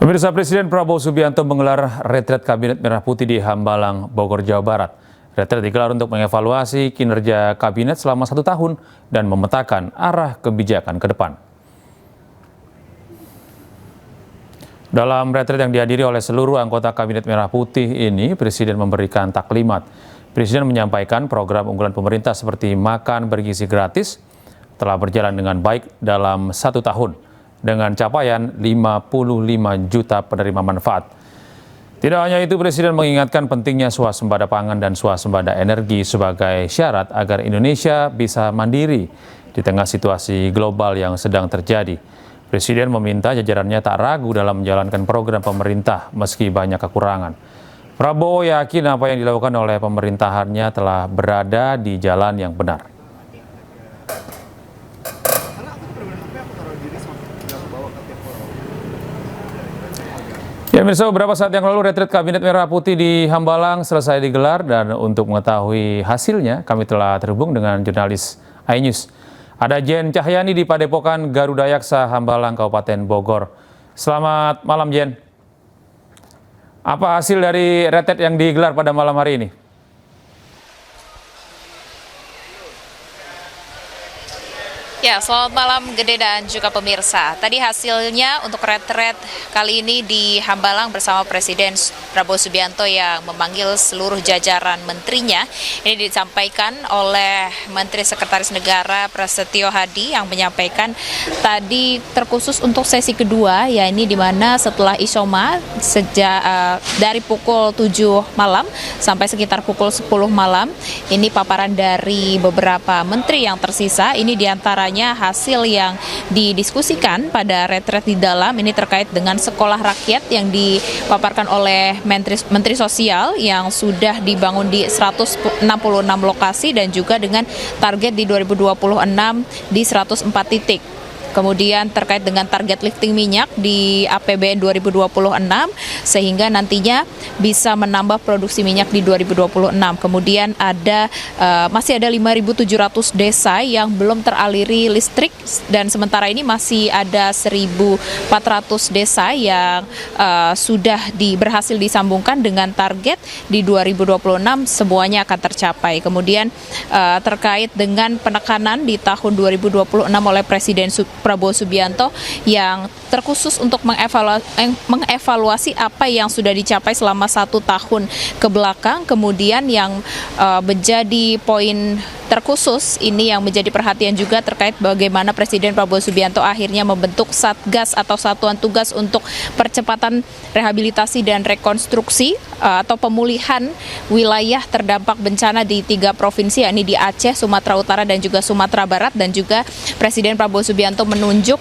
Pemirsa, Presiden Prabowo Subianto menggelar retret Kabinet Merah Putih di Hambalang, Bogor, Jawa Barat. Retret digelar untuk mengevaluasi kinerja Kabinet selama 1 tahun dan memetakan arah kebijakan ke depan. Dalam retret yang dihadiri oleh seluruh anggota Kabinet Merah Putih ini, Presiden memberikan taklimat. Presiden menyampaikan program unggulan pemerintah seperti makan bergizi gratis telah berjalan dengan baik dalam 1 tahun dengan capaian 55 juta penerima manfaat. Tidak hanya itu, Presiden mengingatkan pentingnya swasembada pangan dan swasembada energi sebagai syarat agar Indonesia bisa mandiri di tengah situasi global yang sedang terjadi. Presiden meminta jajarannya tak ragu dalam menjalankan program pemerintah meski banyak kekurangan. Prabowo yakin apa yang dilakukan oleh pemerintahannya telah berada di jalan yang benar. Ya, pemirsa, beberapa saat yang lalu retret Kabinet Merah Putih di Hambalang selesai digelar dan untuk mengetahui hasilnya kami telah terhubung dengan jurnalis iNews. Ada Jen Cahyani di Padepokan Garuda Yaksa, Hambalang, Kabupaten Bogor. Selamat malam, Jen. Apa hasil dari retret yang digelar pada malam hari ini? Ya, selamat malam Gede dan juga pemirsa. Tadi hasilnya untuk retret kali ini di Hambalang bersama Presiden Prabowo Subianto yang memanggil seluruh jajaran menterinya. Ini disampaikan oleh Menteri Sekretaris Negara Prasetyo Hadi yang menyampaikan tadi terkhusus untuk sesi kedua, ya ini di mana setelah Isoma dari pukul 7 malam sampai sekitar pukul 10 malam, ini paparan dari beberapa menteri yang tersisa. Ini diantaranya hasil yang didiskusikan pada retret di dalam ini terkait dengan sekolah rakyat yang dipaparkan oleh Menteri Sosial yang sudah dibangun di 166 lokasi dan juga dengan target di 2026 di 104 titik. Kemudian terkait dengan target lifting minyak di APBN 2026 sehingga nantinya bisa menambah produksi minyak di 2026. Kemudian masih ada 5.700 desa yang belum teraliri listrik dan sementara ini masih ada 1.400 desa yang sudah berhasil disambungkan dengan target di 2026 semuanya akan tercapai. Kemudian terkait dengan penekanan di tahun 2026 oleh Presiden Prabowo Subianto yang terkhusus untuk mengevaluasi apa yang sudah dicapai selama 1 tahun ke belakang. Kemudian yang menjadi poin terkhusus ini yang menjadi perhatian juga terkait bagaimana Presiden Prabowo Subianto akhirnya membentuk Satgas atau Satuan Tugas untuk Percepatan Rehabilitasi dan Rekonstruksi atau pemulihan wilayah terdampak bencana di 3 provinsi, yakni di Aceh, Sumatera Utara dan juga Sumatera Barat, dan juga Presiden Prabowo Subianto menunjuk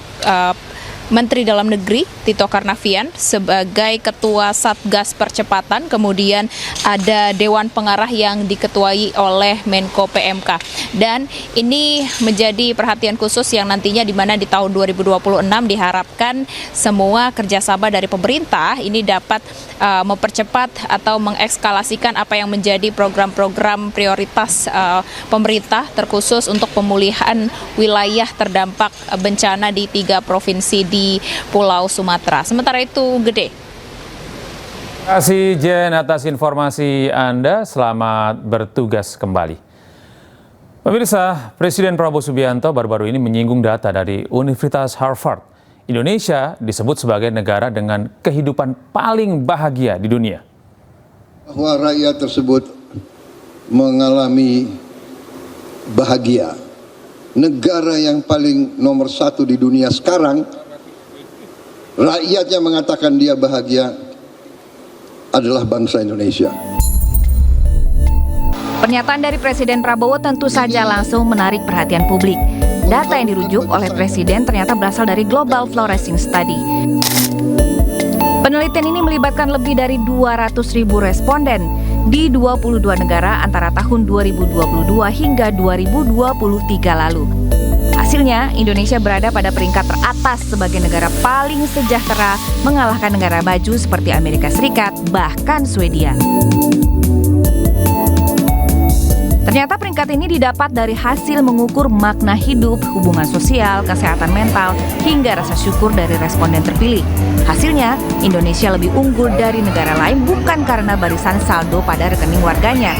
Menteri Dalam Negeri Tito Karnavian sebagai Ketua Satgas Percepatan, kemudian ada Dewan Pengarah yang diketuai oleh Menko PMK. Dan ini menjadi perhatian khusus yang nantinya di mana di tahun 2026 diharapkan semua kerjasama dari pemerintah ini dapat mempercepat atau mengekskalasikan apa yang menjadi program-program prioritas pemerintah terkhusus untuk pemulihan wilayah terdampak bencana di 3 provinsi di Pulau Sumatera. Sementara itu, Gede. Terima kasih, Jen, atas informasi Anda. Selamat bertugas kembali. Pemirsa, Presiden Prabowo Subianto baru-baru ini menyinggung data dari Universitas Harvard. Indonesia disebut sebagai negara dengan kehidupan paling bahagia di dunia. Bahwa rakyat tersebut mengalami bahagia. Negara yang paling nomor 1 di dunia sekarang, rakyatnya mengatakan dia bahagia adalah bangsa Indonesia. Pernyataan dari Presiden Prabowo tentu saja langsung menarik perhatian publik. Data yang dirujuk oleh Presiden ternyata berasal dari Global Flourishing Study. Penelitian ini melibatkan lebih dari 200.000 responden di 22 negara antara tahun 2022 hingga 2023 lalu. Hasilnya, Indonesia berada pada peringkat teratas sebagai negara paling sejahtera, mengalahkan negara maju seperti Amerika Serikat, bahkan Swedia. Ternyata peringkat ini didapat dari hasil mengukur makna hidup, hubungan sosial, kesehatan mental, hingga rasa syukur dari responden terpilih. Hasilnya, Indonesia lebih unggul dari negara lain bukan karena barisan saldo pada rekening warganya,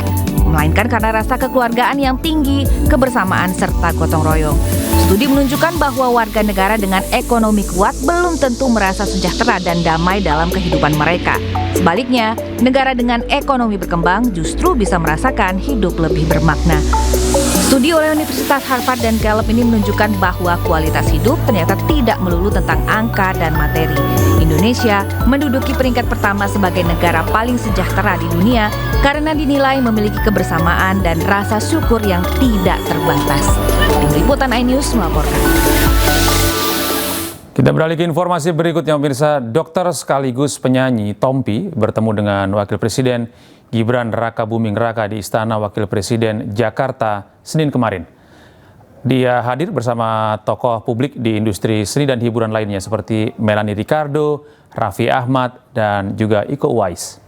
melainkan karena rasa kekeluargaan yang tinggi, kebersamaan, serta gotong royong. Studi menunjukkan bahwa warga negara dengan ekonomi kuat belum tentu merasa sejahtera dan damai dalam kehidupan mereka. Sebaliknya, negara dengan ekonomi berkembang justru bisa merasakan hidup lebih bermakna. Studi oleh Universitas Harvard dan Gallup ini menunjukkan bahwa kualitas hidup ternyata tidak melulu tentang angka dan materi. Indonesia menduduki peringkat pertama sebagai negara paling sejahtera di dunia karena dinilai memiliki kebersamaan dan rasa syukur yang tidak terbatas. Tim Liputan iNews melaporkan. Kita beralih ke informasi berikutnya, pemirsa. Dokter sekaligus penyanyi Tompi bertemu dengan Wakil Presiden Gibran Rakabuming Raka di Istana Wakil Presiden Jakarta Senin kemarin. Dia hadir bersama tokoh publik di industri seni dan hiburan lainnya seperti Melanie Ricardo, Raffi Ahmad, dan juga Iko Uwais.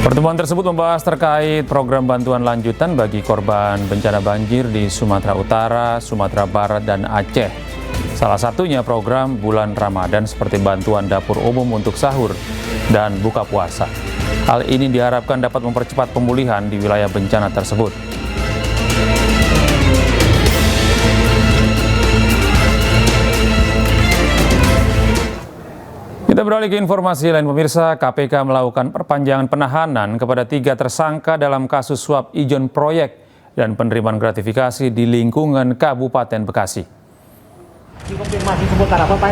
Pertemuan tersebut membahas terkait program bantuan lanjutan bagi korban bencana banjir di Sumatera Utara, Sumatera Barat, dan Aceh. Salah satunya program bulan Ramadan seperti bantuan dapur umum untuk sahur dan buka puasa. Hal ini diharapkan dapat mempercepat pemulihan di wilayah bencana tersebut. Kita beralih ke informasi lain, pemirsa. KPK melakukan perpanjangan penahanan kepada 3 tersangka dalam kasus suap ijon proyek dan penerimaan gratifikasi di lingkungan Kabupaten Bekasi. Dikonfirmasi seputar apa, Pak?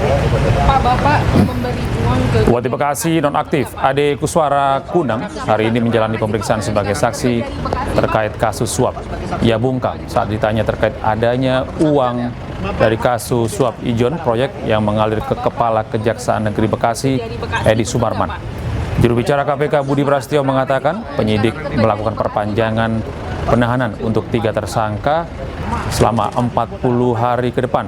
Pak, Bapak memberi uang ke... Bupati Bekasi nonaktif Ade Kuswara Kunang hari ini menjalani pemeriksaan sebagai saksi terkait kasus suap. Ia bungkam saat ditanya terkait adanya uang dari kasus suap ijon proyek yang mengalir ke Kepala Kejaksaan Negeri Bekasi, Edi Sumarman. Juru bicara KPK Budi Prasetyo mengatakan penyidik melakukan perpanjangan penahanan untuk 3 tersangka selama 40 hari ke depan.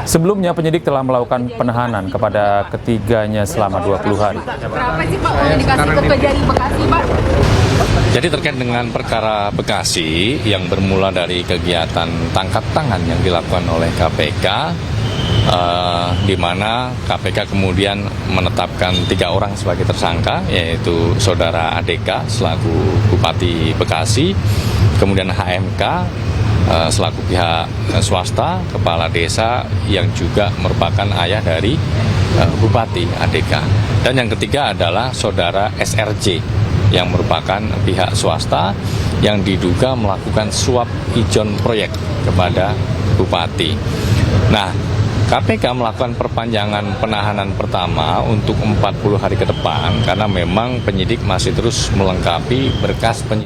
Sebelumnya penyidik telah melakukan penahanan kepada ketiganya selama 20 hari. Berapa sih, Pak, uang dikasih ke Kejari Bekasi, Pak? Jadi terkait dengan perkara Bekasi yang bermula dari kegiatan tangkap tangan yang dilakukan oleh KPK, di mana KPK kemudian menetapkan 3 orang sebagai tersangka, yaitu Saudara ADK selaku Bupati Bekasi, kemudian HMK selaku pihak swasta, kepala desa yang juga merupakan ayah dari Bupati ADK. Dan yang ketiga adalah Saudara SRJ yang merupakan pihak swasta yang diduga melakukan suap ijon proyek kepada Bupati. Nah, KPK melakukan perpanjangan penahanan pertama untuk 40 hari ke depan karena memang penyidik masih terus melengkapi berkas penyidik.